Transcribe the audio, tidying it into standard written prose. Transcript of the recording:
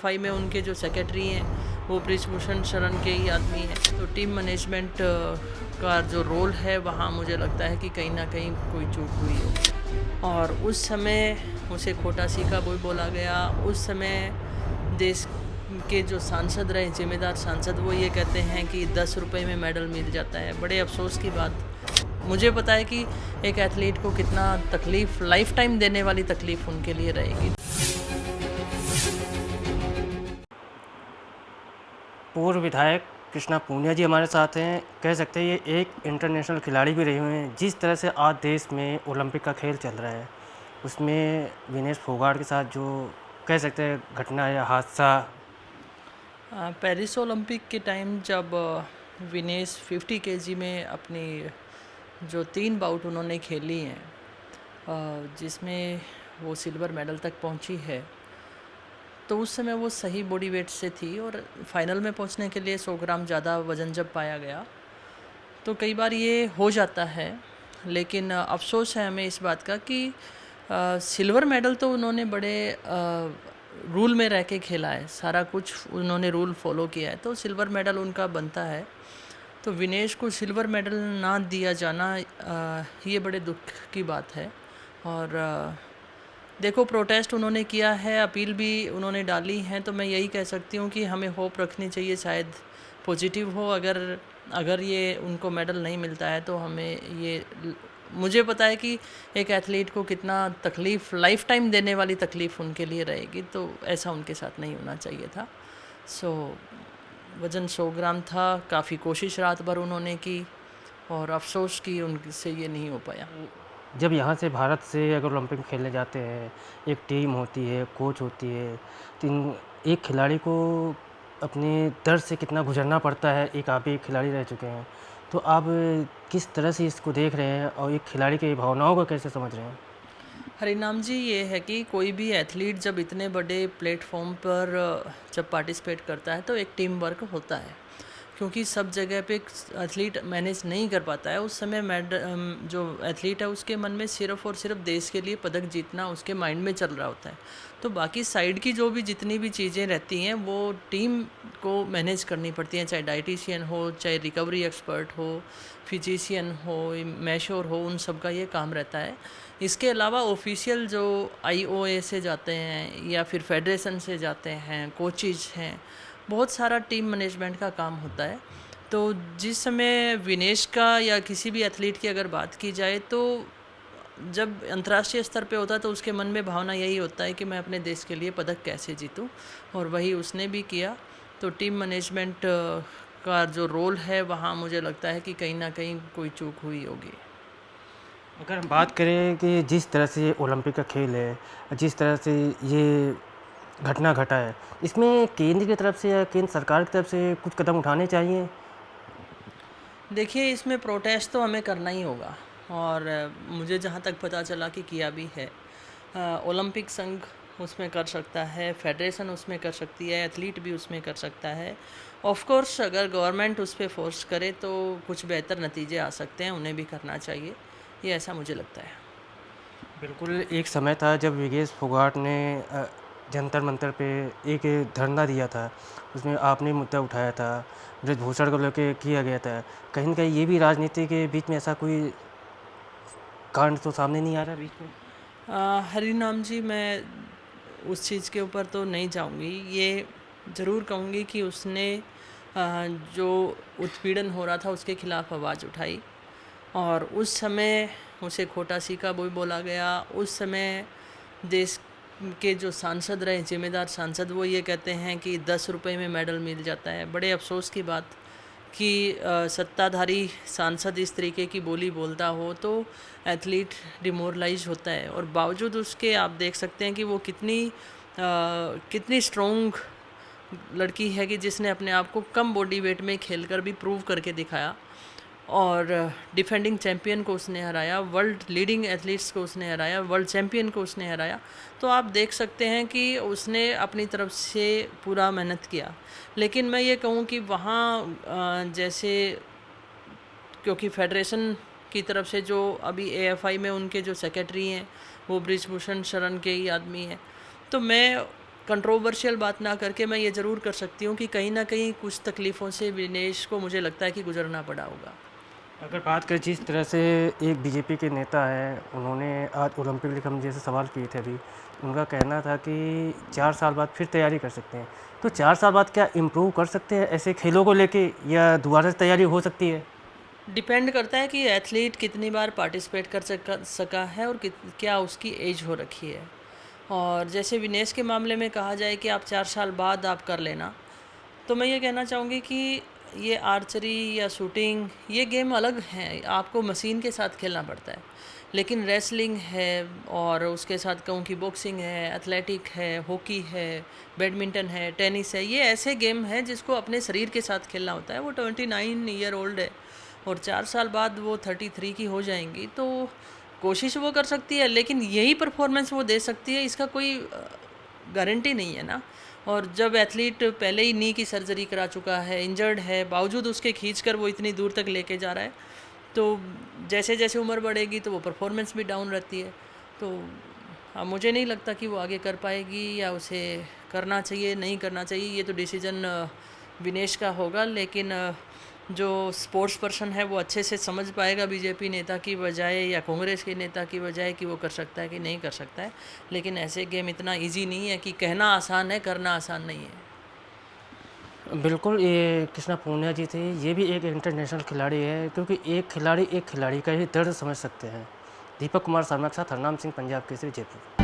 Phi में उनके जो सेक्रेटरी हैं वो बृजभूषण शरण के ही आदमी हैं। तो टीम मैनेजमेंट का जो रोल है वहाँ मुझे लगता है कि कहीं ना कहीं कोई चूक हुई हो। और उस समय उसे खोटा सीखा बोला गया। उस समय देश के जो सांसद रहे, जिम्मेदार सांसद, वो ये कहते हैं कि 10 रुपये में मेडल मिल जाता है। बड़े अफसोस की बात। मुझे पता है कि एक एथलीट को कितना तकलीफ़, लाइफ टाइम देने वाली तकलीफ़ उनके लिए रहेगी। पूर्व विधायक कृष्णा पूनिया जी हमारे साथ हैं। कह सकते हैं ये एक इंटरनेशनल खिलाड़ी भी रहे हुए हैं। जिस तरह से आज देश में ओलंपिक का खेल चल रहा है उसमें विनेश फोगाट के साथ जो कह सकते हैं घटना या हादसा। पेरिस ओलंपिक के टाइम जब विनेश 50 केजी में अपनी जो 3 बाउट उन्होंने खेली हैं, जिसमें वो सिल्वर मेडल तक पहुंची है, तो उस समय वो सही बॉडी वेट से थी और फाइनल में पहुंचने के लिए 100 ग्राम ज़्यादा वज़न जब पाया गया तो कई बार ये हो जाता है। लेकिन अफसोस है हमें इस बात का कि सिल्वर मेडल तो उन्होंने बड़े रूल में रह के खेला है, सारा कुछ उन्होंने रूल फॉलो किया है, तो सिल्वर मेडल उनका बनता है। तो विनेश को सिल्वर मेडल ना दिया जाना ये बड़े दुख की बात है। और देखो, प्रोटेस्ट उन्होंने किया है, अपील भी उन्होंने डाली है, तो मैं यही कह सकती हूँ कि हमें होप रखनी चाहिए, शायद पॉजिटिव हो। अगर ये उनको मेडल नहीं मिलता है तो हमें ये, मुझे पता है कि एक एथलीट को कितना तकलीफ़, लाइफ टाइम देने वाली तकलीफ़ उनके लिए रहेगी, तो ऐसा उनके साथ नहीं होना चाहिए था। वज़न 100 ग्राम था। काफ़ी कोशिश रात भर उन्होंने की और अफसोस कि उनसे ये नहीं हो पाया। जब यहाँ से भारत से अगर ओलंपिक में खेलने जाते हैं, एक टीम होती है, कोच होती है, तो एक खिलाड़ी को अपने दर्द से कितना गुजरना पड़ता है। एक आप भी एक खिलाड़ी रह चुके हैं, तो आप किस तरह से इसको देख रहे हैं और एक खिलाड़ी की भावनाओं को कैसे समझ रहे हैं? हरिनाम जी, ये है कि कोई भी एथलीट जब इतने बड़े प्लेटफॉर्म पर जब पार्टिसिपेट करता है तो एक टीम वर्क होता है, क्योंकि सब जगह पे एथलीट मैनेज नहीं कर पाता है। उस समय जो एथलीट है उसके मन में सिर्फ़ और सिर्फ देश के लिए पदक जीतना उसके माइंड में चल रहा होता है। तो बाकी साइड की जो भी जितनी भी चीज़ें रहती हैं वो टीम को मैनेज करनी पड़ती हैं, चाहे डाइटिशियन हो, चाहे रिकवरी एक्सपर्ट हो, फिजिशियन हो, मैश्योर हो, उन सब का ये काम रहता है। इसके अलावा ऑफिशियल जो आईओए से जाते हैं या फिर फेडरेशन से जाते हैं, कोचेज़ हैं, बहुत सारा टीम मैनेजमेंट का काम होता है। तो जिस समय विनेश का या किसी भी एथलीट की अगर बात की जाए तो जब अंतर्राष्ट्रीय स्तर पे होता है तो उसके मन में भावना यही होता है कि मैं अपने देश के लिए पदक कैसे जीतूं, और वही उसने भी किया। तो टीम मैनेजमेंट का जो रोल है वहाँ मुझे लगता है कि कहीं ना कहीं कोई चूक हुई होगी। अगर हम बात करें कि जिस तरह से ओलंपिक का खेल है, जिस तरह से ये घटना घटा है, इसमें केंद्र की तरफ से या केंद्र सरकार की तरफ से कुछ कदम उठाने चाहिए? देखिए, इसमें प्रोटेस्ट तो हमें करना ही होगा, और मुझे जहाँ तक पता चला कि किया भी है। ओलंपिक संघ उसमें कर सकता है, फेडरेशन उसमें कर सकती है, एथलीट भी उसमें कर सकता है। ऑफ कोर्स अगर गवर्नमेंट उस पर फोर्स करे तो कुछ बेहतर नतीजे आ सकते हैं, उन्हें भी करना चाहिए, ये ऐसा मुझे लगता है। बिल्कुल, एक समय था जब विनेश फोगाट ने जंतर मंतर पे एक धरना दिया था, उसमें आपने मुद्दा उठाया था, ब्रजभूषण को लेके किया गया था। कहीं न कहीं ये भी राजनीति के बीच में ऐसा कोई कांड तो सामने नहीं आ रहा बीच में? हरिनाम जी, मैं उस चीज़ के ऊपर तो नहीं जाऊंगी। ये ज़रूर कहूँगी कि उसने जो उत्पीड़न हो रहा था उसके खिलाफ़ आवाज़ उठाई, और उस समय उसे खोटा सीखा बोला गया। उस समय देश के जो सांसद रहे, जिम्मेदार सांसद, वो ये कहते हैं कि 10 रुपये में मेडल मिल जाता है। बड़े अफसोस की बात कि सत्ताधारी सांसद इस तरीके की बोली बोलता हो तो एथलीट डिमोरलाइज होता है, और बावजूद उसके आप देख सकते हैं कि वो कितनी स्ट्रॉन्ग लड़की है कि जिसने अपने आप को कम बॉडी वेट में खेलकर भी प्रूव करके दिखाया, और डिफेंडिंग चैम्पियन को उसने हराया, वर्ल्ड लीडिंग एथलीट्स को उसने हराया, वर्ल्ड चैम्पियन को उसने हराया। तो आप देख सकते हैं कि उसने अपनी तरफ से पूरा मेहनत किया। लेकिन मैं ये कहूँ कि वहाँ जैसे, क्योंकि फेडरेशन की तरफ से जो अभी एएफआई में उनके जो सेक्रेटरी हैं वो बृजभूषण शरण के ही आदमी हैं, तो मैं कंट्रोवर्शियल बात ना करके मैं ये ज़रूर कर सकती हूँ कि कहीं ना कहीं कुछ तकलीफ़ों से विनेश को मुझे लगता है कि गुजरना पड़ा होगा। अगर बात करें जिस तरह से एक बीजेपी के नेता हैं, उन्होंने आज ओलंपिक लिए हम जैसे सवाल किए थे अभी, उनका कहना था कि 4 साल बाद फिर तैयारी कर सकते हैं। तो 4 साल बाद क्या इम्प्रूव कर सकते हैं ऐसे खेलों को लेके, या दोबारा से तैयारी हो सकती है? डिपेंड करता है कि एथलीट कितनी बार पार्टिसिपेट कर सका है और क्या उसकी एज हो रखी है। और जैसे विनेश के मामले में कहा जाए कि आप 4 साल बाद आप कर लेना, तो मैं ये कहना चाहूँगी कि ये आर्चरी या शूटिंग ये गेम अलग हैं, आपको मशीन के साथ खेलना पड़ता है। लेकिन रेसलिंग है और उसके साथ कहूँ कि बॉक्सिंग है, एथलेटिक है, हॉकी है, बैडमिंटन है, टेनिस है, ये ऐसे गेम हैं जिसको अपने शरीर के साथ खेलना होता है। वो 29 ईयर ओल्ड है और 4 साल बाद वो 33 की हो जाएंगी, तो कोशिश वो कर सकती है, लेकिन यही परफॉर्मेंस वो दे सकती है इसका कोई गारंटी नहीं है ना। और जब एथलीट पहले ही नी की सर्जरी करा चुका है, इंजर्ड है, बावजूद उसके खींच कर वो इतनी दूर तक लेके जा रहा है, तो जैसे जैसे उम्र बढ़ेगी तो वो परफॉर्मेंस भी डाउन रहती है। तो मुझे नहीं लगता कि वो आगे कर पाएगी या उसे करना चाहिए नहीं करना चाहिए, ये तो डिसीजन विनेश का होगा। लेकिन जो स्पोर्ट्स पर्सन है वो अच्छे से समझ पाएगा बीजेपी नेता की बजाय या कांग्रेस के नेता की बजाय कि वो कर सकता है कि नहीं कर सकता है। लेकिन ऐसे गेम इतना इजी नहीं है कि कहना आसान है, करना आसान नहीं है। बिल्कुल, ये कृष्णा पूनिया जी थे, ये भी एक इंटरनेशनल खिलाड़ी है, क्योंकि एक खिलाड़ी का ही दर्द समझ सकते हैं। दीपक कुमार शर्मा के साथ हरनाम सिंह, पंजाब केसरी, जयपुर।